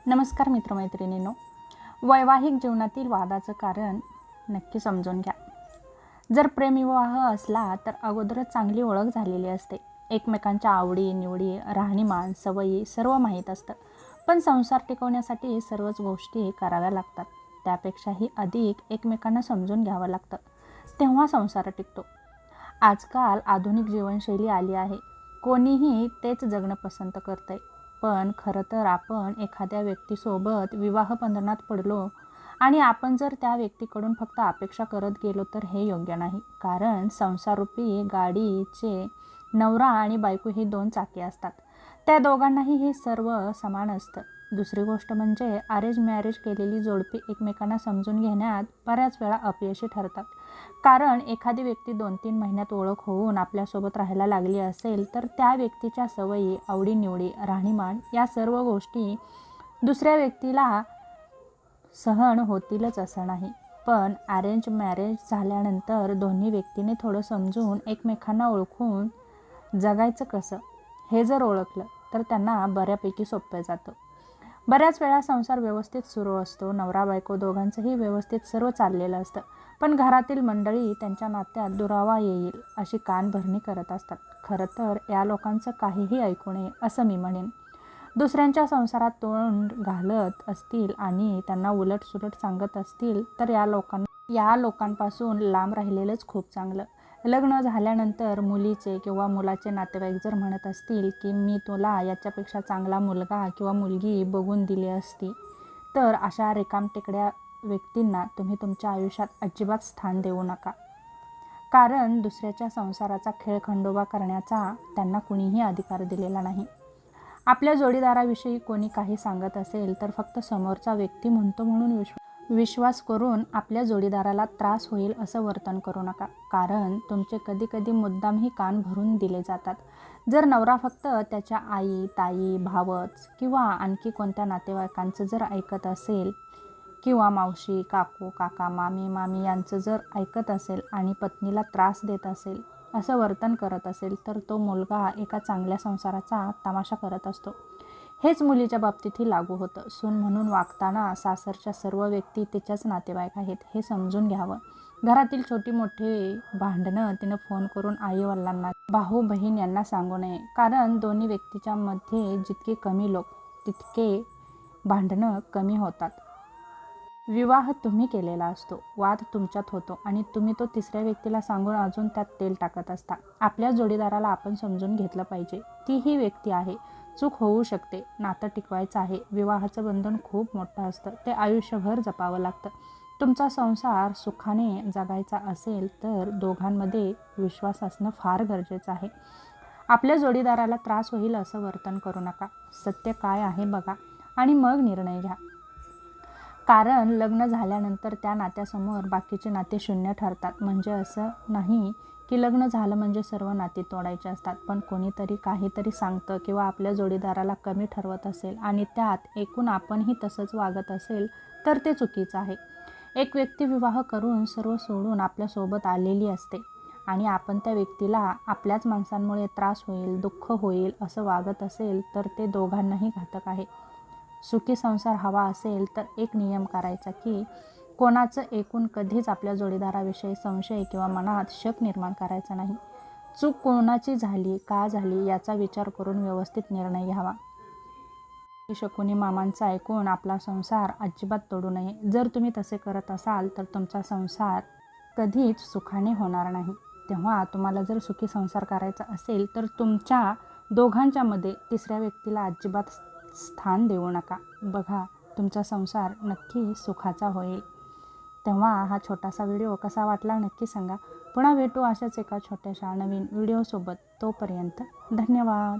नमस्कार मित्रमैत्रिणींनो, वैवाहिक जीवनातील वादाचं कारण नक्की समजून घ्या. जर प्रेमविवाह असला तर अगोदरच चांगली ओळख झालेली असते. एकमेकांच्या आवडी निवडी, राहणीमान, सवयी सर्व माहीत असतं. पण संसार टिकवण्यासाठी सर्वच गोष्टी कराव्या लागतात. त्यापेक्षाही अधिक एकमेकांना समजून घ्यावं लागतं, तेव्हा संसार टिकतो. आजकाल आधुनिक जीवनशैली आली आहे. कोणीही तेच जगणं पसंत करतंय. पण खरं तर आपण एखाद्या व्यक्तीसोबत विवाह बंधनात पडलो आणि आपण जर त्या व्यक्तीकडून फक्त अपेक्षा करत गेलो तर हे योग्य नाही. कारण संसाररूपी गाडीचे नवरा आणि बायको ही दोन चाके असतात. त्या दोघांनाही हे सर्व समान असतं. दुसरी गोष्ट म्हणजे अरेंज मॅरेज केलेली जोडपी एकमेकांना समजून घेण्यात बऱ्याच वेळा अपयशी ठरतात. कारण एखादी व्यक्ती 2-3 महिन्यात ओळख होऊन आपल्यासोबत राहायला लागली असेल तर त्या व्यक्तीच्या सवयी, आवडीनिवडी, राहणीमान या सर्व गोष्टी दुसऱ्या व्यक्तीला सहन होतीलच असं नाही. पण अरेंज मॅरेज झाल्यानंतर दोन्ही व्यक्तीने थोडं समजून एकमेकांना ओळखून जगायचं कसं हे जर ओळखलं तर त्यांना बऱ्यापैकी सोपं जातं. बऱ्याच वेळा संसार व्यवस्थित सुरू असतो. नवरा बायको दोघांचंही व्यवस्थित सर्व चाललेलं असतं. पण घरातील मंडळी त्यांच्या नात्यात दुरावा येईल अशी कानभरणी करत असतात. खरं तर या लोकांचं काहीही ऐकू नये असं मी म्हणेन. दुसऱ्यांच्या संसारात तोंड घालत असतील आणि त्यांना उलटसुलट सांगत असतील तर या लोकांपासून लांब राहिलेलंच खूप चांगलं. लग्न झाल्यानंतर मुलीचे किंवा मुलाचे नातेवाईक जर म्हणत असतील की मी तुला याच्यापेक्षा चांगला मुलगा किंवा मुलगी बघून दिली असती, तर अशा रिकामटेकड्या व्यक्तींना तुम्ही तुमच्या आयुष्यात अजिबात स्थान देऊ नका. कारण दुसऱ्याच्या संसाराचा खेळखंडोबा करण्याचा त्यांना कुणीही अधिकार दिलेला नाही. आपल्या जोडीदाराविषयी कोणी काही सांगत असेल तर फक्त समोरचा व्यक्ती म्हणतो म्हणून विश्वास करून आपल्या जोडीदाराला त्रास होईल असं वर्तन करू नका. कारण तुमचे कधी मुद्दामही कान भरून दिले जातात. जर नवरा फक्त त्याच्या आई, ताई, भावच किंवा आणखी कोणत्या नातेवाईकांचं जर ऐकत असेल किंवा मावशी, काकू, काका, मामी, मामी यांचं जर ऐकत असेल आणि पत्नीला त्रास देत असेल, असं वर्तन करत असेल तर तो मुलगा एका चांगल्या संसाराचा तमाशा करत असतो. हेच मुलीच्या बाबतीतही लागू होतं. सून म्हणून वागताना सासरच्या सर्व व्यक्ती तिच्याच नातेवाईक आहेत हे समजून घ्यावं. घरातील छोटी मोठी भांडणं तिनं फोन करून आई-वडिलांना, भाऊ बहीण यांना सांगू नये. कारण दोन्ही व्यक्तीच्या मध्ये जितके कमी लोक तितके भांडणं कमी होतात. विवाह तुम्ही केलेला असतो, वाद तुमच्यात होतो आणि तुम्ही तो तिसऱ्या व्यक्तीला सांगून अजून त्यात तेल टाकत असता. आपल्या जोडीदाराला आपण समजून घेतलं पाहिजे. ती ही व्यक्ती आहे, चूक होऊ शकते, नातं टिकवायचं आहे. विवाहाचं बंधन खूप मोठं असतं, ते आयुष्यभर जपावं लागतं. तुमचा संसार सुखाने जगायचा असेल तर दोघांमध्ये विश्वास असणं फार गरजेचं आहे. आपल्या जोडीदाराला त्रास होईल असं वर्तन करू नका. सत्य काय आहे बघा आणि मग निर्णय घ्या. कारण लग्न झाल्यानंतर त्या नात्यासमोर बाकीचे नाते शून्य ठरतात. म्हणजे असं नाही की लग्न झालं म्हणजे सर्व नाती तोडायची असतात. पण कोणीतरी काहीतरी सांगतं किंवा आपल्या जोडीदाराला कमी ठरवत असेल आणि त्यात एकूण आपणही तसंच वागत असेल तर ते चुकीचं आहे. एक व्यक्ती विवाह करून सर्व सोडून आपल्यासोबत आलेली असते आणि आपण त्या व्यक्तीला आपल्याच माणसांमुळे त्रास होईल, दुःख होईल असं वागत असेल तर ते दोघांनाही घातक आहे. सुखी संसार हवा असेल तर एक नियम करायचा की कोणाचं एकूण कधीच आपल्या जोडीदाराविषयी संशय किंवा मनात शक निर्माण करायचा नाही. चूक कोणाची झाली, का झाली याचा विचार करून व्यवस्थित निर्णय घ्यावा. शकुनी मामांचं ऐकून आपला संसार अजिबात तोडू नये. जर तुम्ही तसे करत असाल तर तुमचा संसार कधीच सुखाने होणार नाही. तेव्हा तुम्हाला जर सुखी संसार करायचा असेल तर तुमच्या दोघांच्यामध्ये तिसऱ्या व्यक्तीला अजिबात स्थान देऊ नका. बघा, तुमचा संसार नक्की सुखाचा होईल. तेव्हा हा छोटासा व्हिडिओ कसा वाटला नक्की सांगा. पुन्हा भेटू अशाच एका छोट्याशा नवीन व्हिडिओसोबत. तोपर्यंत धन्यवाद.